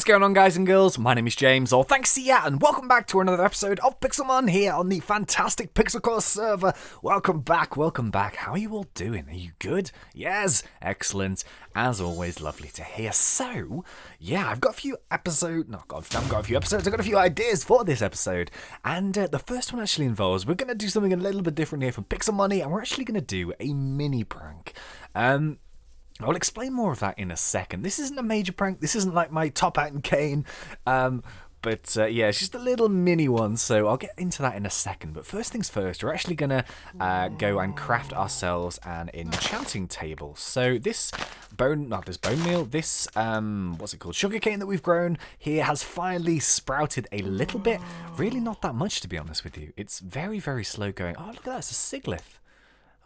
What's going on, guys and girls? My name is James, or ThnxCya, and welcome back to another episode of PixelMon here on the fantastic PixelCore server. Welcome back, welcome back. How are you all doing? Are you good? Yes, excellent. As always, lovely to hear. So, yeah, I've got a few episodes, I've got a few ideas for this episode. And the first one actually involves, we're going to do something a little bit different here from PixelMoney, and we're actually going to do a mini prank. I'll explain more of that in a second. This isn't a major prank. This isn't like my top hat and cane. But yeah, it's just a little mini one. So I'll get into that in a second. But first things first, we're actually going to go and craft ourselves an enchanting table. So this what's it called? Sugarcane that we've grown here has finally sprouted a little bit. Really not that much, to be honest with you. It's very, very slow going. Oh, look at that. It's a Siglith.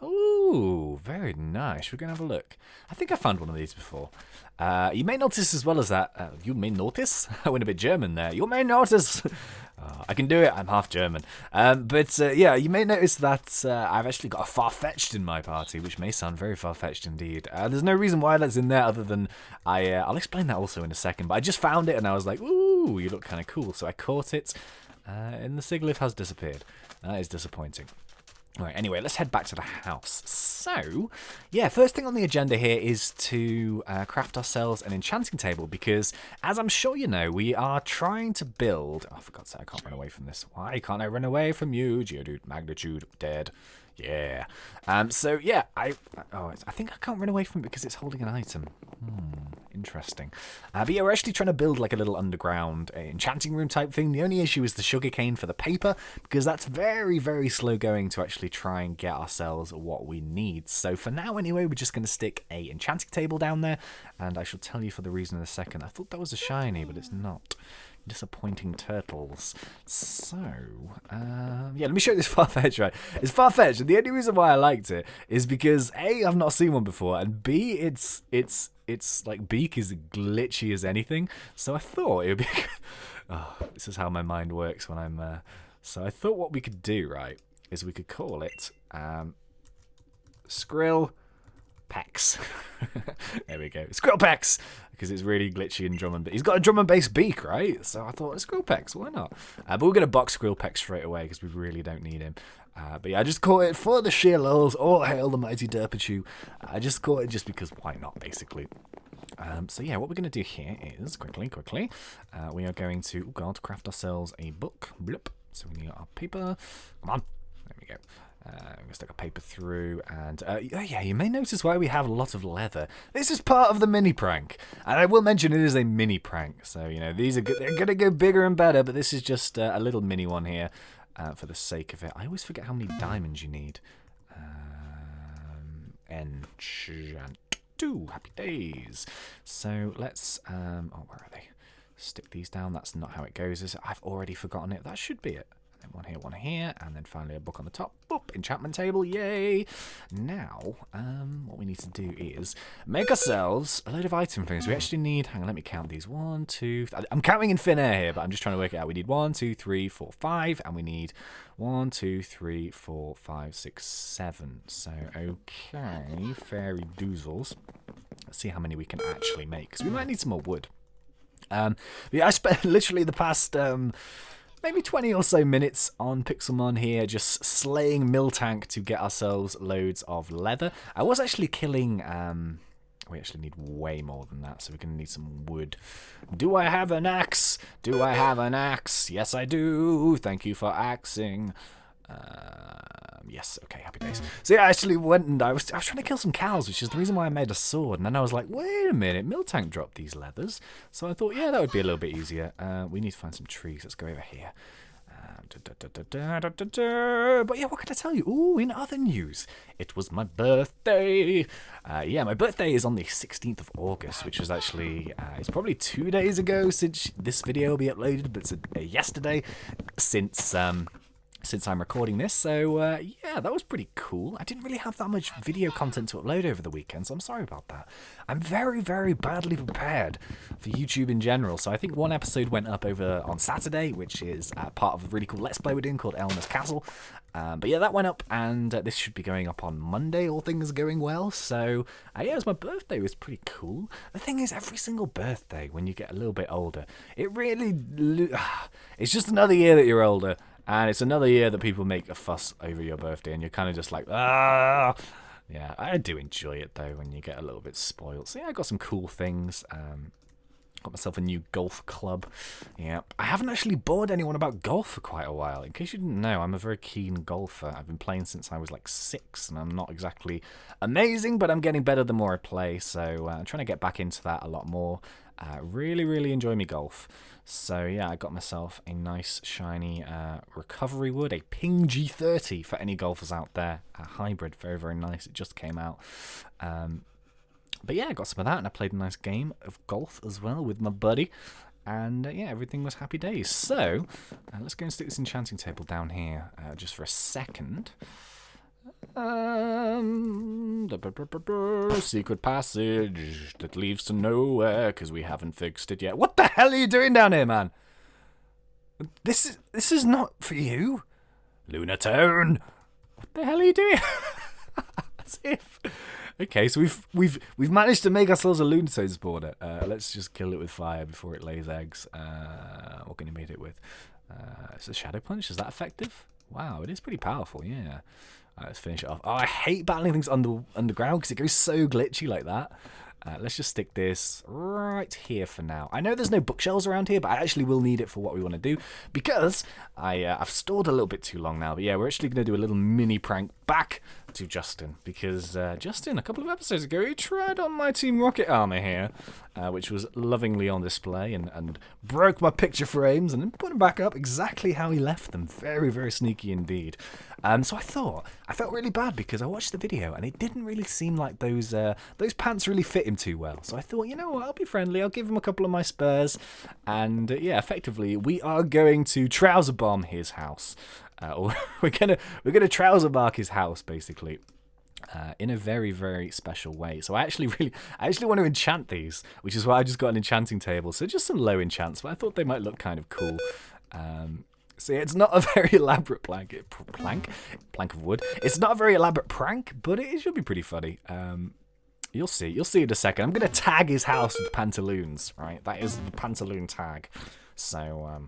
Ooh, very nice. We're going to have a look. I think I found one of these before. You may notice as well as that... you may notice? I went a bit German there. You may notice. I can do it. I'm half German. Yeah, you may notice that I've actually got a Farfetch'd in my party, which may sound very far-fetched indeed. There's no reason why that's in there other than I'll explain that also in a second. But I just found it and I was like, ooh, you look kind of cool. So I caught it and the Siglith has disappeared. That is disappointing. Right, anyway, let's head back to the house. So, yeah, first thing on the agenda here is to craft ourselves an enchanting table because, as I'm sure you know, we are trying to build... Oh, for God's sake, I can't run away from this. Why can't I run away from you? Geodude, magnitude, dead. Yeah. So, yeah, I think I can't run away from it because it's holding an item. Interesting. But yeah, we're actually trying to build like a little underground enchanting room type thing. The only issue is the sugarcane for the paper, because that's very, very slow going to actually try and get ourselves what we need. So for now, anyway, we're just going to stick a enchanting table down there, and I shall tell you for the reason in a second. I thought that was a shiny, but it's not. Disappointing turtles. So, yeah, let me show you this Farfetch'd, right? It's Farfetch'd, and the only reason why I liked it is because A, I've not seen one before, and B, its like beak is glitchy as anything. So I thought it would be... Oh, this is how my mind works when I'm... So I thought what we could do, right, is we could call it Skrill Pex. There we go. Skrill Pex! Because it's really glitchy and Drummond. But he's got a Drummond-based beak, right? So I thought, Skrill Pex, why not? But we're going to box Skrill Pex straight away because we really don't need him. But yeah, I just caught it for the sheer lulz. All hail the mighty Derpachu. I just caught it just because why not, basically. So yeah, what we're going to do here is, quickly, we are going to, craft ourselves a book. Bloop. So we need our paper. Come on. There we go. I'm going to stick a paper through, and yeah, you may notice why we have a lot of leather. This is part of the mini prank, and I will mention it is a mini prank. So, you know, they're going to go bigger and better, but this is just a little mini one here for the sake of it. I always forget how many diamonds you need. Enchant 2, happy days. So let's, oh, where are they? Stick these down. That's not how it goes, is it? I've already forgotten it. That should be it. Then one here, and then finally a book on the top. Boop, enchantment table, yay! Now, what we need to do is make ourselves a load of item things. We actually need, hang on, let me count these. 1, 2, I'm counting in thin air here, but I'm just trying to work it out. We need 1, 2, 3, 4, 5, and we need 1, 2, 3, 4, 5, 6, 7. So, okay, fairy doozles. Let's see how many we can actually make, because we might need some more wood. Yeah, I spent literally the past... maybe 20 or so minutes on PixelMon here, just slaying Miltank to get ourselves loads of leather. I was actually killing... we actually need way more than that, so we're going to need some wood. Do I have an axe? Do I have an axe? Yes, I do. Thank you for axing. Yes, okay, happy days. So yeah, I actually went and I was trying to kill some cows, which is the reason why I made a sword. And then I was like, wait a minute, Miltank dropped these leathers. So I thought, yeah, that would be a little bit easier. We need to find some trees. Let's go over here. But yeah, what can I tell you? Ooh, in other news, it was my birthday. Yeah, my birthday is on the 16th of August, which was actually, it's probably 2 days ago since this video will be uploaded, but it's yesterday since I'm recording this, so yeah, that was pretty cool. I didn't really have that much video content to upload over the weekend, so I'm sorry about that. I'm very, very badly prepared for YouTube in general, so I think one episode went up over on Saturday, which is part of a really cool Let's Play we're doing called Eleanor's Castle, But yeah, that went up, and this should be going up on Monday, all things going well. So yeah, it was my birthday. It was pretty cool. The thing is, every single birthday, when you get a little bit older, it really... it's just another year that you're older, and it's another year that people make a fuss over your birthday, and you're kind of just like, ah... Yeah, I do enjoy it, though, when you get a little bit spoiled. So yeah, I got some cool things. Got myself a new golf club. Yeah, I haven't actually bored anyone about golf for quite a while. In case you didn't know, I'm a very keen golfer. I've been playing since I was like 6, and I'm not exactly amazing, but I'm getting better the more I play. So I'm trying to get back into that a lot more. Really, really enjoy me golf. So yeah, I got myself a nice shiny recovery wood, a Ping G30 for any golfers out there. A hybrid, very, very nice. It just came out. But yeah, I got some of that, and I played a nice game of golf as well with my buddy. And yeah, everything was happy days. So let's go and stick this enchanting table down here just for a second. Secret passage that leads to nowhere because we haven't fixed it yet. What the hell are you doing down here, man? This is not for you, Lunatone. What the hell are you doing? As if. Okay, so we've managed to make ourselves a Lunatone spawner. Let's just kill it with fire before it lays eggs. What can you mate it with? It's a shadow punch. Is that effective? Wow, it is pretty powerful. Yeah. Let's finish it off. Oh, I hate battling things underground because it goes so glitchy like that. Let's just stick this right here for now. I know there's no bookshelves around here, but I actually will need it for what we want to do because I've stored a little bit too long now. But yeah, we're actually going to do a little mini prank back to Justin because Justin, a couple of episodes ago, he tried on my Team Rocket armor here, which was lovingly on display and broke my picture frames and then put them back up exactly how he left them. Very, very sneaky indeed. So I felt really bad because I watched the video and it didn't really seem like those pants really fit him too well. So I thought, you know what, I'll be friendly. I'll give him a couple of my spares, and yeah, effectively we are going to trouser bomb his house, or we're gonna trouser mark his house basically. In a very, very special way. So I actually want to enchant these, which is why I just got an enchanting table. So just some low enchants, but I thought they might look kind of cool. So yeah, it's not a very elaborate plank of wood. It's not a very elaborate prank, but it should be pretty funny. You'll see in a second. I'm gonna tag his house with pantaloons, right? That is the pantaloon tag. So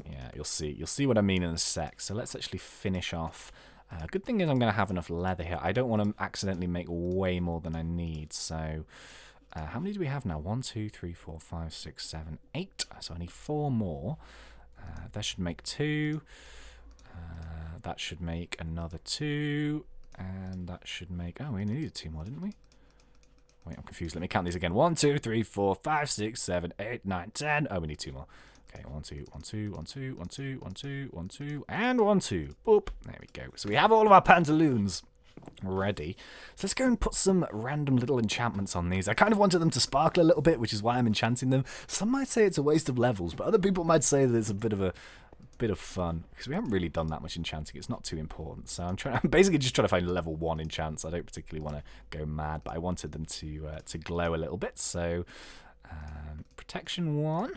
yeah, you'll see what I mean in a sec. So let's actually finish off. Good thing is I'm gonna have enough leather here. I don't want to accidentally make way more than I need. So how many do we have now? 1, 2, 3, 4, 5, 6, 7, 8. So I need 4 more. That should make 2. That should make another 2. And that should make... Oh, we needed 2 more, didn't we? Wait, I'm confused. Let me count these again. 1, 2, 3, 4, 5, 6, 7, 8, 9, 10. Oh, we need 2 more. Okay, 1, 2, 1, 2, 1, 2, 1, 2, 1, 2, 1, 2, and 1, 2. Boop. There we go. So we have all of our pantaloons ready. So let's go and put some random little enchantments on these. I kind of wanted them to sparkle a little bit, which is why I'm enchanting them. Some might say it's a waste of levels, but other people might say that it's a bit of fun because we haven't really done that much enchanting. It's not too important. So I'm basically just trying to find level 1 enchants. I don't particularly want to go mad, but I wanted them to glow a little bit. So protection 1.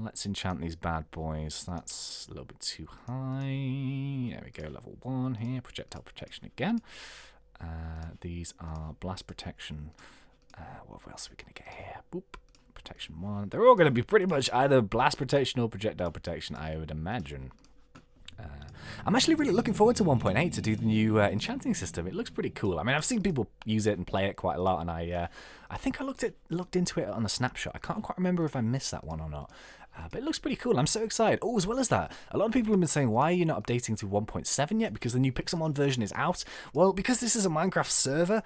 Let's enchant these bad boys. That's a little bit too high. There we go, level 1 here. Projectile protection again. These are blast protection. What else are we going to get here? Boop. Protection 1. They're all going to be pretty much either blast protection or projectile protection, I would imagine. I'm actually really looking forward to 1.8 to do the new enchanting system. It looks pretty cool. I mean, I've seen people use it and play it quite a lot, and I think I looked into it on a snapshot. I can't quite remember if I missed that one or not. But it looks pretty cool. I'm so excited. Oh, as well as that, a lot of people have been saying, why are you not updating to 1.7 yet? Because the new PixelMon version is out. Well, because this is a Minecraft server,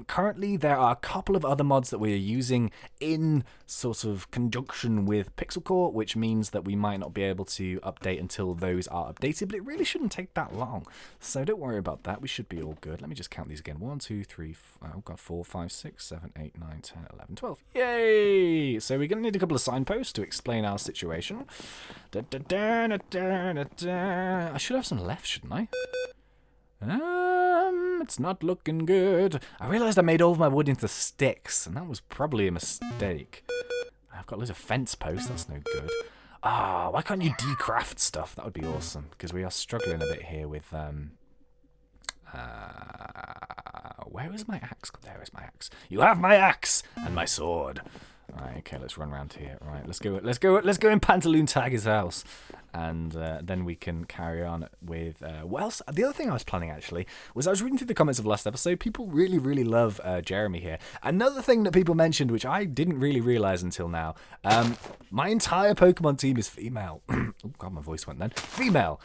currently there are a couple of other mods that we are using in sort of conjunction with PixelCore, which means that we might not be able to update until those are updated, but it really shouldn't take that long. So don't worry about that. We should be all good. Let me just count these again. 1, 2, 3, 4, 5, 6, 7, 8, 9, 10, 11, 12. Yay! So we're going to need a couple of signposts to explain our situation. I should have some left, shouldn't I? It's not looking good. I realised I made all of my wood into sticks, and that was probably a mistake. I've got loads of fence posts, that's no good. Ah, why can't you decraft stuff? That would be awesome, because we are struggling a bit here with where is my axe? There is my axe. You have my axe and my sword. Right, okay, let's run around here. Right, let's go and Pantaloon tag his house, and then we can carry on with what else? The other thing I was planning actually was I was reading through the comments of the last episode. People really love Jeremy here. Another thing that people mentioned, which I didn't really realize until now, my entire Pokemon team is female. Oh god, my voice went then. Female.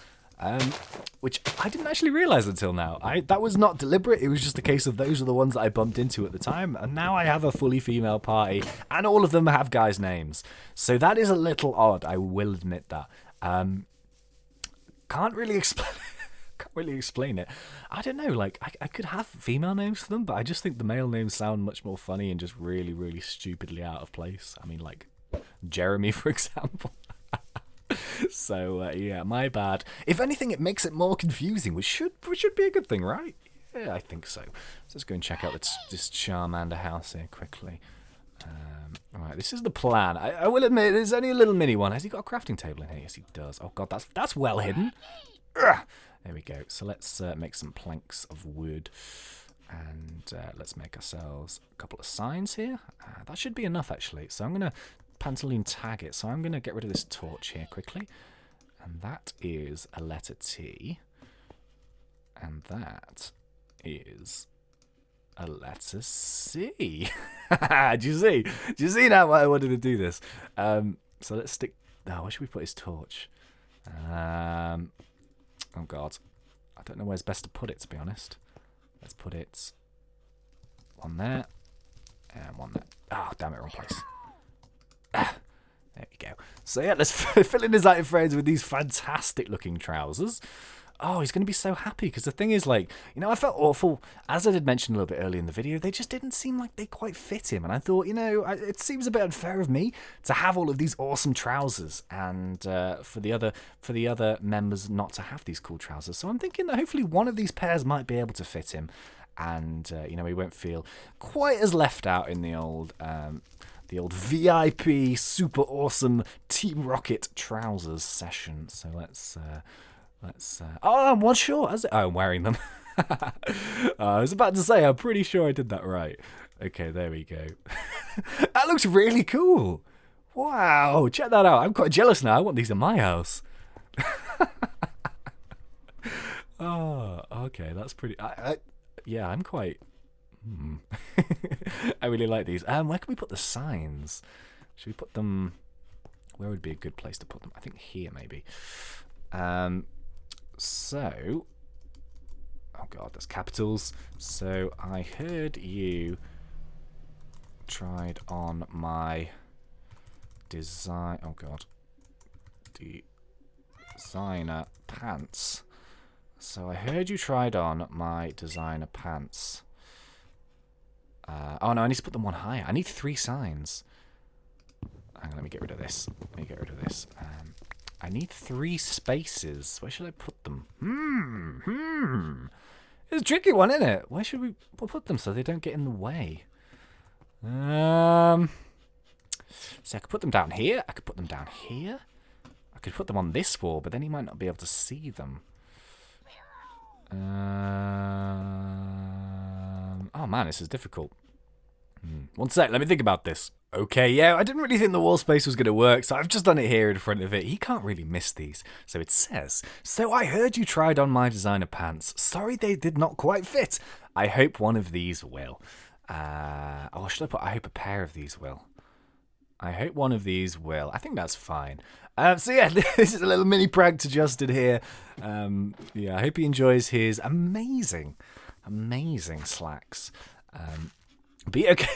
Which I didn't actually realise until now. That was not deliberate, it was just a case of those are the ones that I bumped into at the time, and now I have a fully female party, and all of them have guys' names. So that is a little odd, I will admit that. Can't really explain it. I don't know, like, I could have female names for them, but I just think the male names sound much more funny and just really stupidly out of place. I mean, like, Jeremy, for example. So, yeah, my bad. If anything, it makes it more confusing, which should be a good thing, right? Yeah, I think so. So let's go and check out this Charmander house here quickly. Alright, this is the plan. I will admit, there's only a little mini one. Has he got a crafting table in here? Yes, he does. Oh, God, that's well hidden. Ugh. There we go. So let's make some planks of wood. And let's make ourselves a couple of signs here. That should be enough, actually. So I'm going to Pantaloon tag it. So I'm going to get rid of this torch here quickly. And that is a letter T. And that is a letter C. Do you see? Do you see now why I wanted to do this? So let's stick... Oh, where should we put his torch? Oh, God. I don't know where's best to put it, to be honest. Let's put it... one there. And one there. Oh, damn it, wrong place. There we go. So yeah, let's fill in his item frames with these fantastic looking trousers. Oh, he's going to be so happy, because the thing is, like, you know, I felt awful. As I did mention a little bit earlier in the video, they just didn't seem like they quite fit him. And I thought, you know, it seems a bit unfair of me to have all of these awesome trousers and for the other members not to have these cool trousers. So I'm thinking that hopefully one of these pairs might be able to fit him. And, you know, he won't feel quite as left out in the old VIP super awesome Team Rocket trousers session. So let's oh, I'm one short. Oh, I'm wearing them. I was about to say, I'm pretty sure I did that right. Okay, there we go. That looks really cool. Wow, check that out. I'm quite jealous now. I want these in my house. Oh, okay, that's pretty... yeah, I'm quite... I really like these. Where can we put the signs? Should we put them... Where would be a good place to put them? I think here, maybe. So... Oh, God, that's capitals. So, I heard you tried on my design... Oh, God. Designer pants. So, I heard you tried on my designer pants. Oh, no, I need to put them one higher. I need 3 signs. Hang on, let me get rid of this. I need 3 spaces. Where should I put them? It's a tricky one, isn't it? Where should we put them so they don't get in the way? So I could put them down here. I could put them down here. I could put them on this wall, but then he might not be able to see them. Oh man, this is difficult. One sec, let me think about this. Okay, yeah, I didn't really think the wall space was going to work, so I've just done it here in front of it. He can't really miss these. So it says, so I heard you tried on my designer pants. Sorry they did not quite fit. I hope one of these will. Oh, should I put, I hope a pair of these will. I hope one of these will. I think that's fine. So yeah, this is a little mini prank to Justin here. Yeah, I hope he enjoys his amazing slacks. But yeah, okay,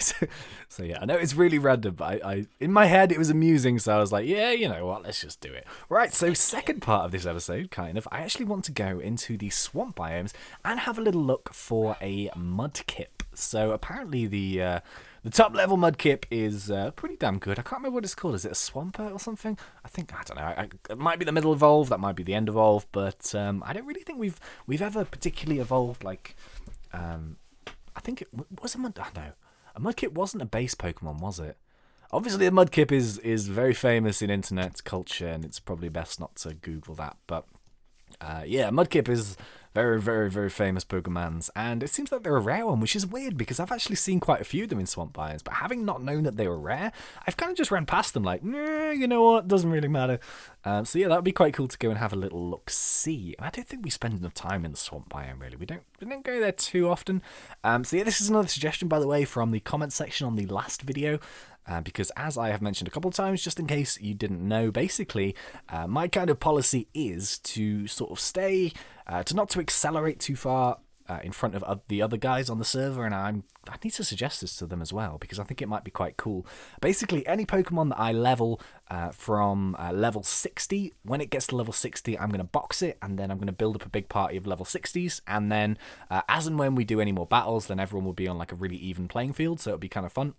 so yeah, I know it's really random, but I in my head it was amusing, so I was like, yeah, you know what, let's just do it. Right, so second part of this episode, kind of, I actually want to go into the swamp biomes and have a little look for a Mudkip. So apparently the top level Mudkip is pretty damn good. I can't remember what it's called. Is it a Swampert or something? I don't know. It might be the middle evolve, that might be the end evolve, but I don't really think we've ever particularly evolved like... I think it was a Mudkip wasn't a base Pokemon, was it? Obviously, the Mudkip is very famous in internet culture, and it's probably best not to Google that. But yeah, Mudkip is very, very, very famous Pokemons, and it seems like they're a rare one, which is weird because I've actually seen quite a few of them in swamp biomes, but having not known that they were rare, I've kind of just ran past them like, nah, you know what, doesn't really matter. So yeah, that would be quite cool to go and have a little look-see. And I don't think we spend enough time in the swamp biome, really. We don't go there too often. So yeah, this is another suggestion, by the way, from the comment section on the last video. Because as I have mentioned a couple of times, just in case you didn't know, basically, my kind of policy is to sort of stay, to not to accelerate too far in front of the other guys on the server, and I need to suggest this to them as well, because I think it might be quite cool. Basically, any Pokemon that I level from level 60, when it gets to level 60, I'm going to box it, and then I'm going to build up a big party of level 60s, and then as and when we do any more battles, then everyone will be on like a really even playing field, so it'll be kind of fun.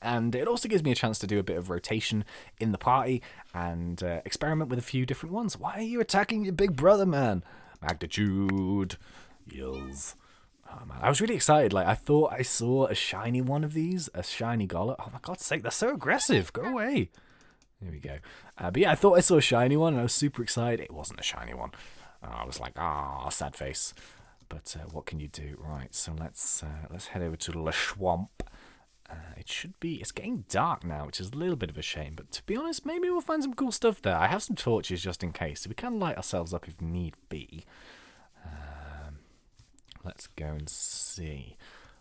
And it also gives me a chance to do a bit of rotation in the party and experiment with a few different ones. Why are you attacking your big brother, man? Magnitude. Yells. Oh, man. I was really excited. Like, I thought I saw a shiny one of these. A shiny Gollet. Oh, my God's sake. They're so aggressive. Go away. There we go. But yeah, I thought I saw a shiny one, and I was super excited. It wasn't a shiny one. I was like, ah, sad face. But what can you do? Right, so let's head over to the swamp. It's getting dark now, which is a little bit of a shame, but to be honest, maybe we'll find some cool stuff there. I have some torches just in case, so we can light ourselves up if need be. Let's go and see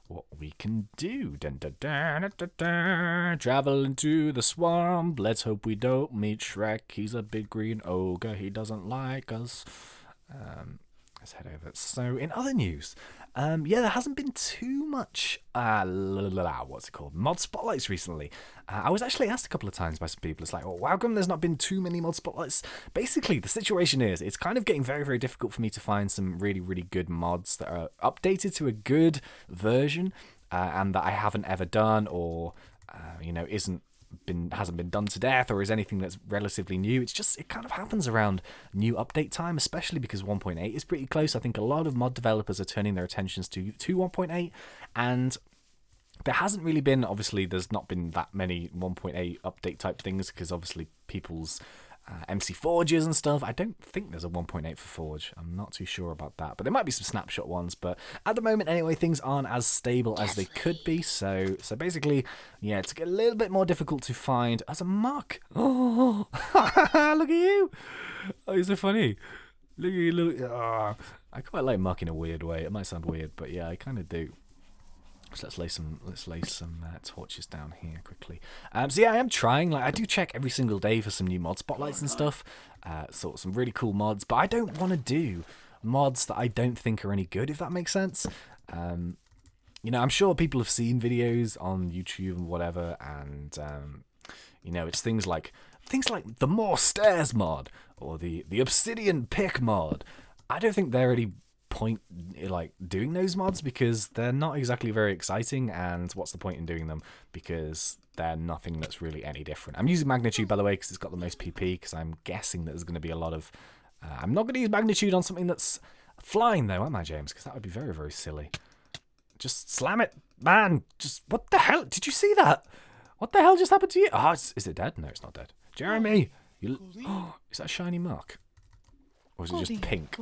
what we can do. Dun, dun, dun, dun, dun, dun. Travel into the swamp. Let's hope we don't meet Shrek. He's a big green ogre. He doesn't like us. Let's head over. So, in other news, yeah, there hasn't been too much, what's it called, mod spotlights recently. I was actually asked a couple of times by some people, it's like, oh, how come there's not been too many mod spotlights? Basically, the situation is, it's kind of getting very, very difficult for me to find some really, really good mods that are updated to a good version, and that I haven't ever done, or, hasn't been done to death, or is anything that's relatively new. It kind of happens around new update time, especially because 1.8 is pretty close. I think a lot of mod developers are turning their attentions to 1.8, and there hasn't really been, obviously there's not been that many 1.8 update type things, because obviously people's MC Forges and stuff. I don't think there's a 1.8 for Forge. I'm not too sure about that, but there might be some snapshot ones. But at the moment, anyway, things aren't as stable as they could be. So basically, yeah, it's a little bit more difficult to find as a muck. Oh, look at you! Oh, you're so funny. Look at you. Look. Oh, I quite like muck in a weird way. It might sound weird, but yeah, I kind of do. So let's lay some torches down here quickly. So yeah, I am trying. Like, I do check every single day for some new mod spotlights and stuff. Sort of some really cool mods, but I don't want to do mods that I don't think are any good, if that makes sense. I'm sure people have seen videos on YouTube and whatever, and it's things like the More Stairs mod or the Obsidian Pick mod. I don't think they're any point like doing those mods, because they're not exactly very exciting, and what's the point in doing them, because they're nothing that's really any different. I'm using Magnitude, by the way, because it's got the most PP, because I'm guessing that there's going to be a lot of I'm not going to use Magnitude on something that's flying though, am I, James? Because that would be very, very silly. Just slam it, man. Just, what the hell, did you see that? What the hell just happened to you? Oh, is it dead? No, it's not dead. Jeremy, is that a shiny muck, or is it just pink?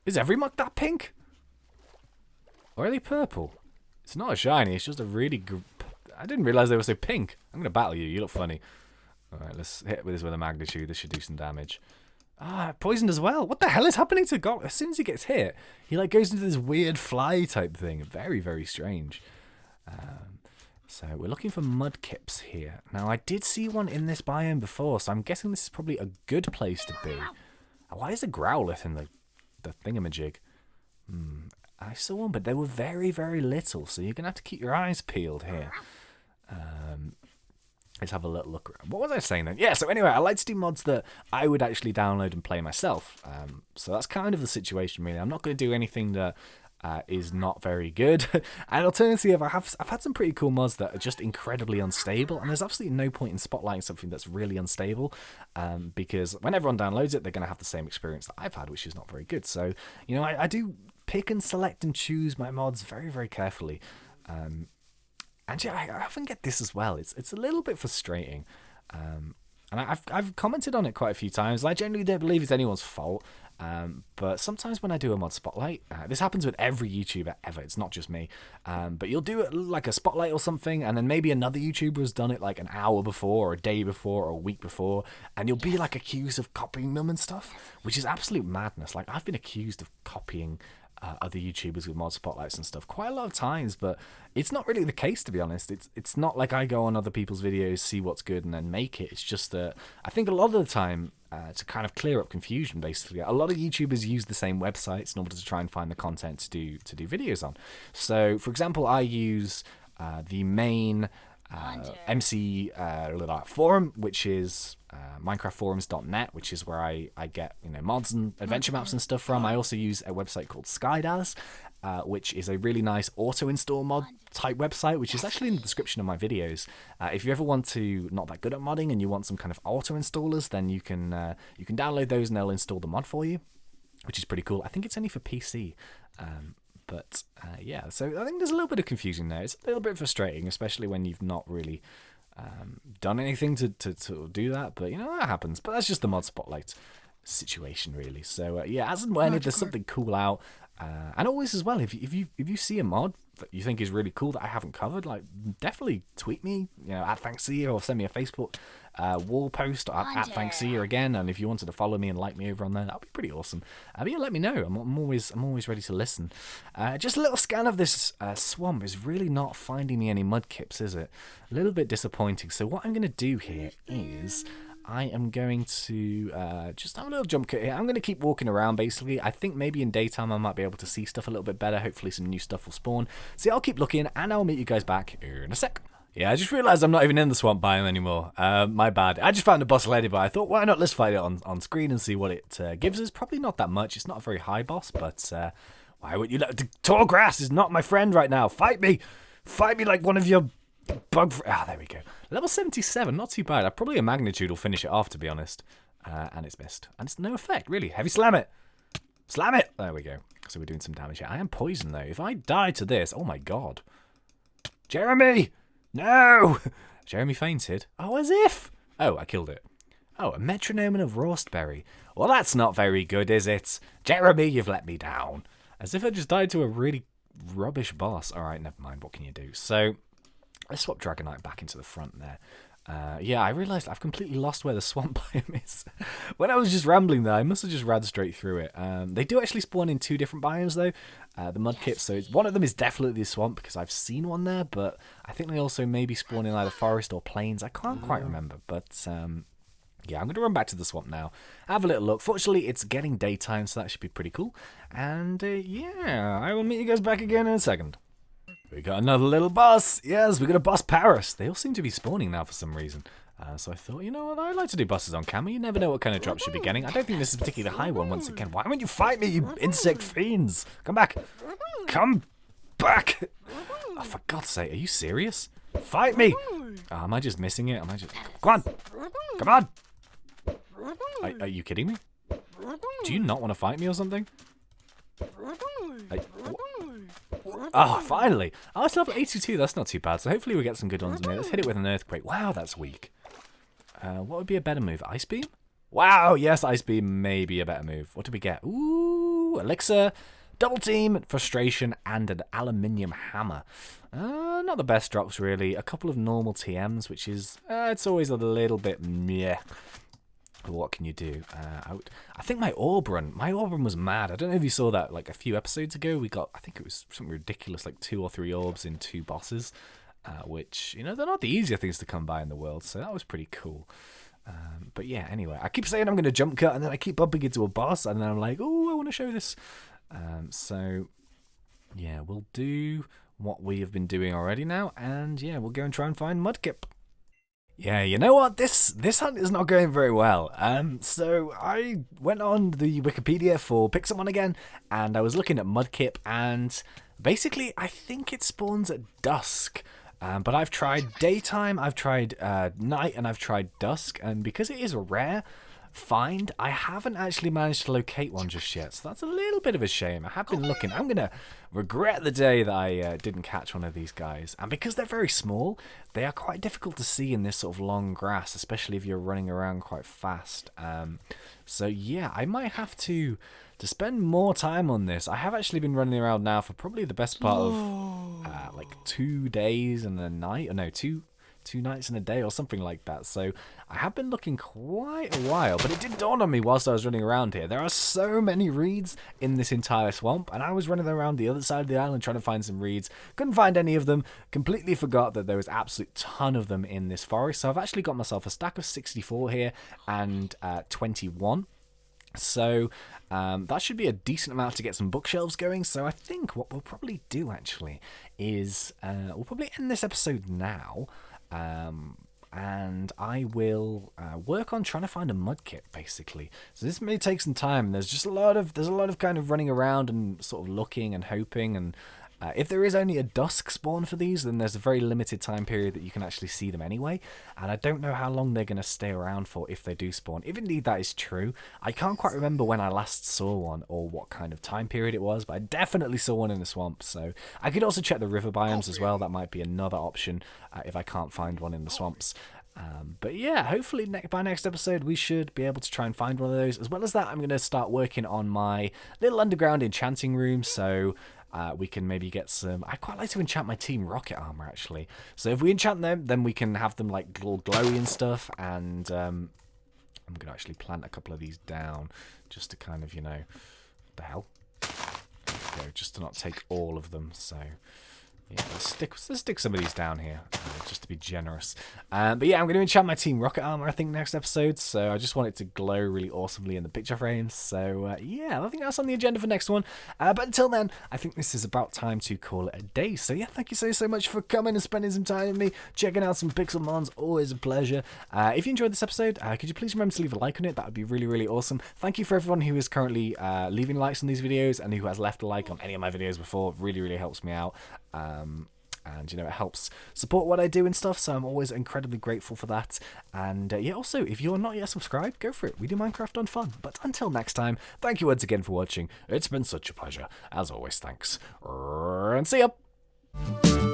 Is every muck that pink? Or are they purple? It's not a shiny, it's just a really I didn't realise they were so pink. I'm going to battle you, you look funny. Alright, let's hit this with a Magnitude. This should do some damage. Ah, poisoned as well. What the hell is happening to God? As soon as he gets hit, he like goes into this weird fly type thing. Very, very strange. So we're looking for Mudkips here. Now, I did see one in this biome before, so I'm guessing this is probably a good place to be. Why is a Growlithe in the thingamajig? I saw one, but they were very, very little, so you're going to have to keep your eyes peeled here. Let's have a little look around. What was I saying then? Yeah, so anyway, I like to do mods that I would actually download and play myself. So that's kind of the situation, really. I'm not going to do anything that is not very good. And alternatively, I've had some pretty cool mods that are just incredibly unstable, and there's absolutely no point in spotlighting something that's really unstable, because when everyone downloads it, they're going to have the same experience that I've had, which is not very good. So, I do pick and select and choose my mods very, very carefully. And yeah, I often get this as well. It's a little bit frustrating. And I've commented on it quite a few times. I generally don't believe it's anyone's fault. But sometimes when I do a mod spotlight, this happens with every YouTuber ever, it's not just me, but you'll do it like a spotlight or something, and then maybe another YouTuber has done it like an hour before, or a day before, or a week before, and you'll be like accused of copying them and stuff, which is absolute madness. Like, I've been accused of copying other YouTubers with mod spotlights and stuff quite a lot of times, but it's not really the case, to be honest. It's not like I go on other people's videos, see what's good, and then make it. It's just that I think a lot of the time, to kind of clear up confusion, basically, a lot of YouTubers use the same websites in order to try and find the content to do videos on. So, for example, I use the main MC forum, which is minecraftforums.net, which is where I get mods and adventure maps and stuff from. I also use a website called HAZ, which is a really nice auto-install mod type website, which is actually in the description of my videos. If you ever want to not that good at modding and you want some kind of auto-installers, then you can download those and they'll install the mod for you, which is pretty cool. I think it's only for PC. But yeah, so I think there's a little bit of confusion there. It's a little bit frustrating, especially when you've not really done anything to do that. But that happens. But that's just the mod spotlight situation, really. So yeah, as and when if there's something cool out, and always as well, if you see a mod that you think is really cool that I haven't covered, like, definitely tweet me, at ThnxCya, or send me a Facebook wall post at ThnxCya again. And if you wanted to follow me and like me over on there, that'd be pretty awesome. But yeah, let me know. I'm always ready to listen. Just a little scan of this swamp is really not finding me any mudkips, is it? A little bit disappointing. So what I'm going to do here is I am going to just have a little jump cut here. I'm going to keep walking around, basically. I think maybe in daytime I might be able to see stuff a little bit better. Hopefully some new stuff will spawn. So I'll keep looking, and I'll meet you guys back in a sec. Yeah, I just realised I'm not even in the swamp biome anymore. My bad. I just found a boss lady, but I thought, why not let's fight it on screen and see what it gives us. Probably not that much. It's not a very high boss, but why would you let... The tall grass is not my friend right now. Fight me! Fight me like one of your... there we go. Level 77, not too bad. Probably a magnitude will finish it off, to be honest. And it's missed. And it's no effect, really. Heavy slam it. Slam it. There we go. So we're doing some damage here. I am poisoned, though. If I die to this, oh my god. Jeremy! No! Jeremy fainted. Oh, as if. Oh, I killed it. Oh, a metronome and a roastberry. Well, that's not very good, is it? Jeremy, you've let me down. As if I just died to a really rubbish boss. Alright, never mind. What can you do? So... let's swap Dragonite back into the front there. Yeah, I realised I've completely lost where the swamp biome is. When I was just rambling there, I must have just ran straight through it. They do actually spawn in 2 different biomes, though. The Mudkip, so one of them is definitely the swamp, because I've seen one there, but I think they also maybe spawn in either forest or plains. I can't quite remember, but... yeah, I'm going to run back to the swamp now, have a little look. Fortunately, it's getting daytime, so that should be pretty cool. And yeah, I will meet you guys back again in a second. We got another little boss. Yes, we got a boss Paris. They all seem to be spawning now for some reason. So I thought, you know what, I'd like to do bosses on camera. You never know what kind of drops you'll be getting. I don't think this is a particularly high one once again. Why won't you fight me, you insect fiends? Come back. Come back. Oh, for God's sake, are you serious? Fight me. Oh, am I just missing it? Am I just... Come on. Come on. Are you kidding me? Do you not want to fight me or something? Oh, finally. Oh, it's level 82. That's not too bad. So hopefully we get some good ones in there. Let's hit it with an earthquake. Wow, that's weak. What would be a better move? Ice beam? Wow, yes, ice beam may be a better move. What did we get? Ooh, elixir, double team, frustration, and an aluminium hammer. Not the best drops, really. A couple of normal TMs, which is, it's always a little bit meh. What can you do? I think my orb run was mad. I don't know if you saw that like a few episodes ago. We got, I think it was something ridiculous, like 2 or 3 orbs in 2 bosses, which, they're not the easier things to come by in the world, so that was pretty cool. But yeah, anyway, I keep saying I'm going to jump cut, and then I keep bumping into a boss, and then I'm like, oh, I want to show this. So yeah, we'll do what we have been doing already now, and yeah, we'll go and try and find Mudkip. Yeah, you know what? This hunt is not going very well. So I went on the Wikipedia for PIXELMON again, and I was looking at Mudkip, and basically I think it spawns at dusk. But I've tried daytime, I've tried night, and I've tried dusk, and because it is rare, find. I haven't actually managed to locate one just yet, so that's a little bit of a shame. I have been looking. I'm going to regret the day that I didn't catch one of these guys. And because they're very small, they are quite difficult to see in this sort of long grass, especially if you're running around quite fast. So yeah, I might have to spend more time on this. I have actually been running around now for probably the best part of like 2 days and a night. Or no, two nights and a day or something like that. So I have been looking quite a while, but it did dawn on me whilst I was running around here. There are so many reeds in this entire swamp, and I was running around the other side of the island trying to find some reeds. Couldn't find any of them. Completely forgot that there was absolute ton of them in this forest. So I've actually got myself a stack of 64 here and 21. So that should be a decent amount to get some bookshelves going. So I think what we'll probably do actually is we'll probably end this episode now. And I will work on trying to find a Mudkip, basically. So this may take some time. There's a lot of kind of running around and sort of looking and hoping. And if there is only a dusk spawn for these, then there's a very limited time period that you can actually see them anyway. And I don't know how long they're going to stay around for if they do spawn. If indeed that is true, I can't quite remember when I last saw one or what kind of time period it was, but I definitely saw one in the swamp. So I could also check the river biomes as well. That might be another option if I can't find one in the swamps. But yeah, hopefully by next episode we should be able to try and find one of those. As well as that, I'm going to start working on my little underground enchanting room, so we can maybe get some... I quite like to enchant my team rocket armor, actually. So if we enchant them, then we can have them like all glowy and stuff. And I'm going to actually plant a couple of these down just to kind of, you know... What the hell? There we go, just to not take all of them, so... Yeah, let's stick some of these down here, just to be generous. But yeah, I'm going to enchant my team rocket armor, I think, next episode. So I just want it to glow really awesomely in the picture frames. So yeah, I think that's on the agenda for next one. But until then, I think this is about time to call it a day. So yeah, thank you so much for coming and spending some time with me, checking out some PixelMons. Always a pleasure. If you enjoyed this episode, could you please remember to leave a like on it? That would be really awesome. Thank you for everyone who is currently leaving likes on these videos and who has left a like on any of my videos before. Really helps me out. And, you know, it helps support what I do and stuff, so I'm always incredibly grateful for that. And, yeah, also, if you're not yet subscribed, go for it. We do Minecraft on fun. But until next time, thank you once again for watching. It's been such a pleasure. As always, thanks. And see ya!